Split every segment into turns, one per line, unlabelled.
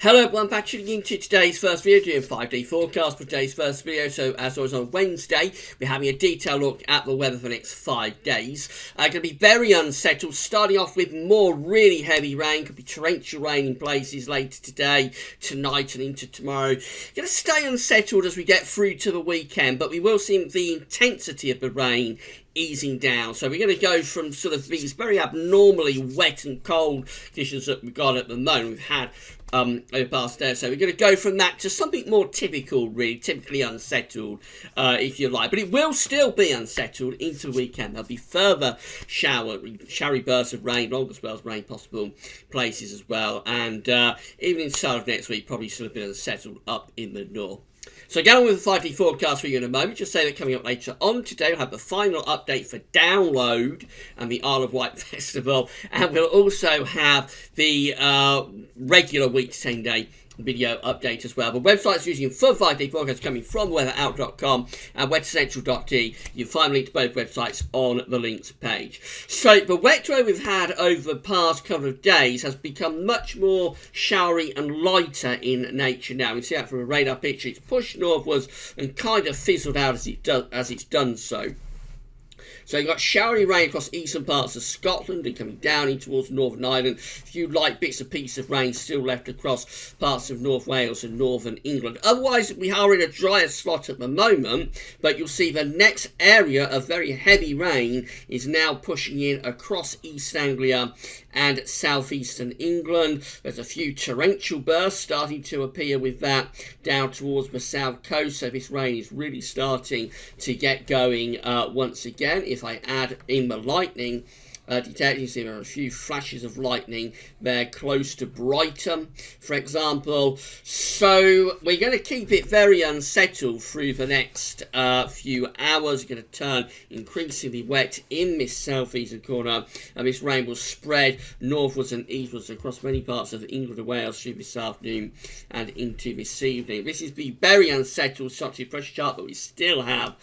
Hello everyone, back tuning into today's first video, doing 5-day forecast for today's first video. So as always on Wednesday, we're having a detailed look at the weather for the next 5 days. Going to be very unsettled, starting off with more really heavy rain. Could be torrential rain in places later today, tonight and into tomorrow. Going to stay unsettled as we get through to the weekend, but we will see the intensity of the rain easing down. So we're going to go from sort of these very abnormally wet and cold conditions that we've got at the moment. We've had over the past day or so. We're going to go from that to something more typical, really, typically unsettled, if you like. But it will still be unsettled into the weekend. There'll be further showery bursts of rain, longer spells of rain possible places as well. And even in start of next week, probably still a bit unsettled up in the north. So get on with the 5D forecast for you in a moment. Just say that coming up later on today, we'll have the final update for Download and the Isle of Wight Festival. And we'll also have the regular week to 10 day video update as well. The website's using full 5D forecast coming from weatherout.com and weathercentral.de. You can find a link to both websites on the links page. So the wet weather we've had over the past couple of days has become much more showery and lighter in nature now. We see that from a radar picture. It's pushed northwards and kind of fizzled out as it's done so. So you've got showery rain across eastern parts of Scotland and coming down in towards Northern Ireland. A few light bits of pieces of rain still left across parts of North Wales and Northern England. Otherwise, we are in a drier slot at the moment, but you'll see the next area of very heavy rain is now pushing in across East Anglia and southeastern England. There's a few torrential bursts starting to appear with that down towards the south coast, so this rain is really starting to get going once again. If I add in the lightning detector, you see there are a few flashes of lightning there close to Brighton, for example. So we're going to keep it very unsettled through the next few hours. It's going to turn increasingly wet in this southeastern corner, and this rain will spread northwards and eastwards across many parts of England and Wales through this afternoon and into this evening. This is the very unsettled substitute pressure chart that we still have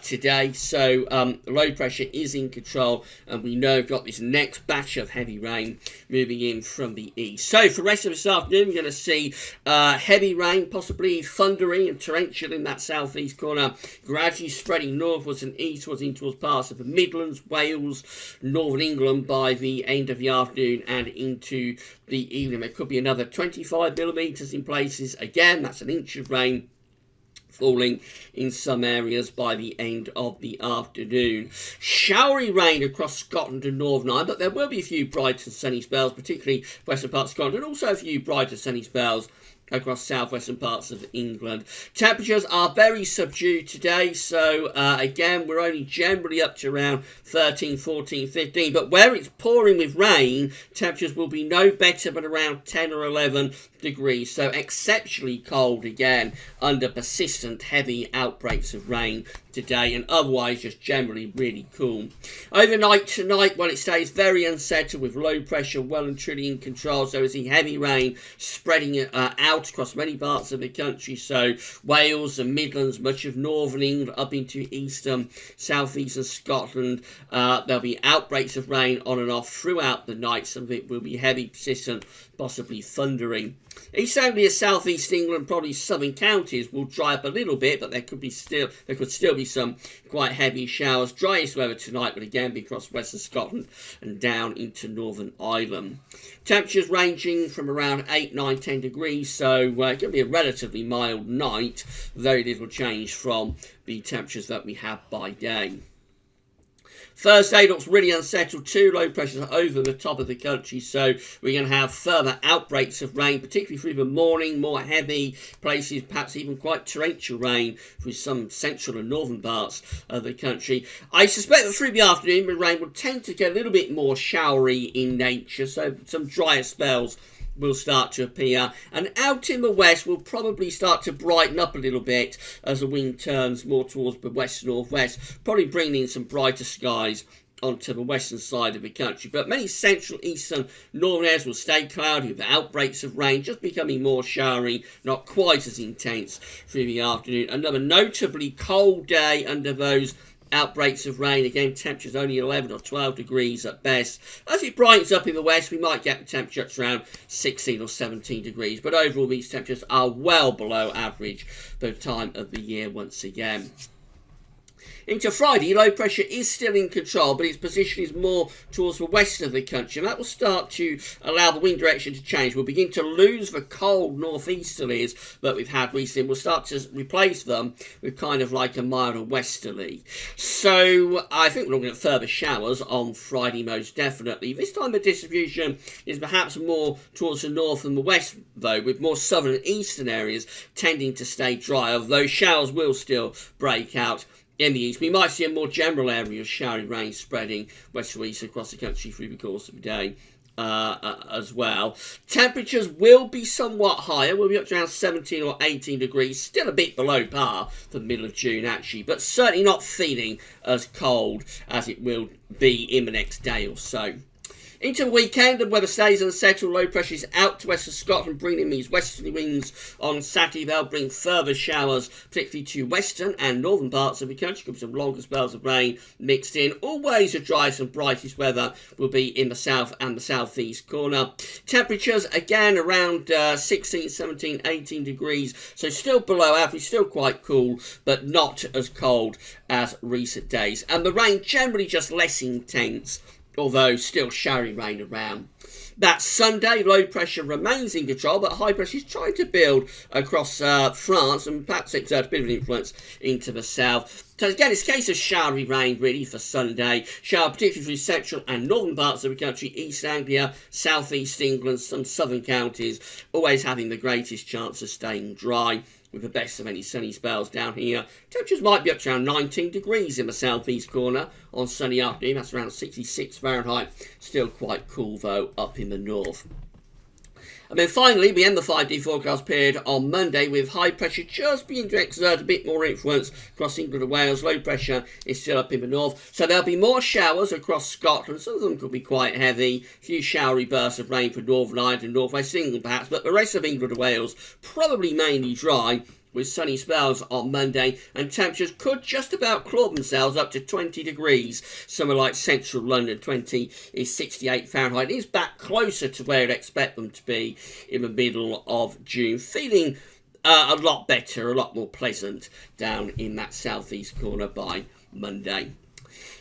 today. So low pressure is in control, and we know we've got this next batch of heavy rain moving in from the east. So for the rest of this afternoon, we're going to see heavy rain, possibly thundering and torrential in that southeast corner, gradually spreading northwards and eastwards in towards parts of the Midlands, Wales, Northern England by the end of the afternoon and into the evening. There could be another 25 millimetres in places. Again, that's an inch of rain falling in some areas by the end of the afternoon. Showery rain across Scotland and Northern Ireland, but there will be a few bright and sunny spells, particularly western parts of Scotland, and also a few bright and sunny spells across southwestern parts of England. Temperatures are very subdued today, so again, we're only generally up to around 13, 14, 15, but where it's pouring with rain, temperatures will be no better than around 10 or 11 degrees, so exceptionally cold again under persistent heavy outbreaks of rain today, and otherwise just generally really cool. Overnight tonight, well, it stays very unsettled with low pressure well and truly in control, so we see heavy rain spreading out across many parts of the country, so Wales and Midlands, much of Northern England up into eastern, southeastern Scotland. There'll be outbreaks of rain on and off throughout the night. Some of it will be heavy, persistent, possibly thundering. East Anglia, southeast England, probably southern counties will dry up a little bit, but there could still be some quite heavy showers. Driest weather tonight will again be across western Scotland and down into Northern Ireland. Temperatures ranging from around 8, 9, 10 degrees, so it's going to be a relatively mild night. Very little change from the temperatures that we have by day. Thursday looks really unsettled too. Low pressures over the top of the country, so we're going to have further outbreaks of rain, particularly through the morning, more heavy places, perhaps even quite torrential rain through some central and northern parts of the country. I suspect that through the afternoon, the rain will tend to get a little bit more showery in nature, so some drier spells will start to appear, and out in the west will probably start to brighten up a little bit as the wind turns more towards the west-northwest, probably bringing in some brighter skies onto the western side of the country. But many central, eastern, northern areas will stay cloudy with outbreaks of rain just becoming more showery, not quite as intense through the afternoon. Another notably cold day under those outbreaks of rain. Again, temperatures only 11 or 12 degrees at best. As it brightens up in the west, we might get temperatures around 16 or 17 degrees. But overall, these temperatures are well below average for the time of the year once again. Into Friday, low pressure is still in control, but its position is more towards the west of the country, and that will start to allow the wind direction to change. We'll begin to lose the cold northeasterlies that we've had recently. We'll start to replace them with kind of like a milder westerly. So I think we're looking at further showers on Friday most definitely. This time the distribution is perhaps more towards the north and the west, though, with more southern and eastern areas tending to stay dry, although showers will still break out in the east. We might see a more general area of showery rain spreading west to east across the country through the course of the day as well. Temperatures will be somewhat higher. We'll be up to around 17 or 18 degrees. Still a bit below par for the middle of June, actually, but certainly not feeling as cold as it will be in the next day or so. Into the weekend, the weather stays unsettled. Low pressure is out to west of Scotland, bringing these westerly winds on Saturday. They'll bring further showers, particularly to western and northern parts of the country. Could be some longer spells of rain mixed in. Always the driest and brightest weather will be in the south and the southeast corner. Temperatures, again, around 16, 17, 18 degrees. So still below average, still quite cool, but not as cold as recent days. And the rain generally just less intense, although still showery rain around. That Sunday, low pressure remains in control, but high pressure is trying to build across France and perhaps exert a bit of an influence into the south. So again, it's a case of showery rain really for Sunday. Shower particularly through central and northern parts of the country, East Anglia, South East England, some southern counties, always having the greatest chance of staying dry, with the best of any sunny spells down here. Temperatures might be up to around 19 degrees in the southeast corner on sunny afternoon. That's around 66 Fahrenheit. Still quite cool, though, up in the north. And then finally, we end the 5D forecast period on Monday with high pressure just beginning to exert a bit more influence across England and Wales. Low pressure is still up in the north. So there'll be more showers across Scotland. Some of them could be quite heavy. A few showery bursts of rain for Northern Ireland and North West England perhaps. But the rest of England and Wales probably mainly dry, with sunny spells on Monday, and temperatures could just about claw themselves up to 20 degrees. Somewhere like central London, 20 is 68 Fahrenheit. It is back closer to where I'd expect them to be in the middle of June. Feeling a lot better, a lot more pleasant down in that southeast corner by Monday.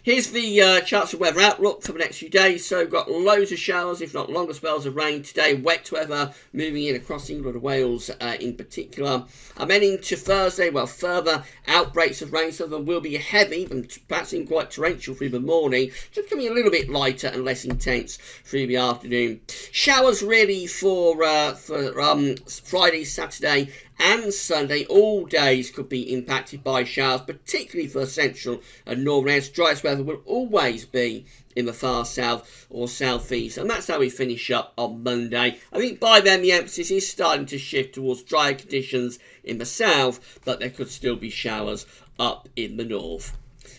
Here's the charts of weather outlook for the next few days. So we've got loads of showers, if not longer spells of rain today. Wet weather moving in across England and Wales in particular. I'm heading to Thursday. Well, further outbreaks of rain. Some of them will be heavy and perhaps even quite torrential through the morning. Just becoming a little bit lighter and less intense through the afternoon. Showers really for Friday, Saturday and Sunday. All days could be impacted by showers, particularly for central and northern areas. Driest weather will always be in the far south or southeast, and that's how we finish up on Monday. I think by then the emphasis is starting to shift towards drier conditions in the south, but there could still be showers up in the north.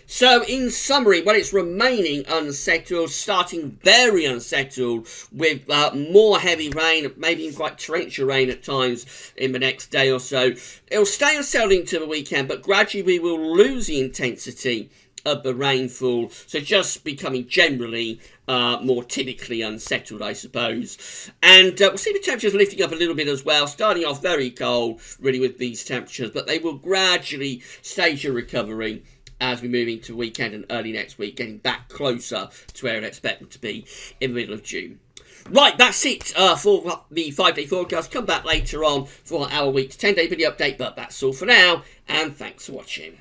So, in summary, well, it's remaining unsettled, starting very unsettled, with more heavy rain, maybe even quite torrential rain at times in the next day or so. It'll stay unsettled into the weekend, but gradually we will lose the intensity of the rainfall, so just becoming generally more typically unsettled, I suppose. And we'll see the temperatures lifting up a little bit as well, starting off very cold, really, with these temperatures, but they will gradually stage a recovery as we move into the weekend and early next week, getting back closer to where I'd expect them to be in the middle of June. Right, that's it for the 5-day forecast. Come back later on for our week's 10-day video update, but that's all for now, and thanks for watching.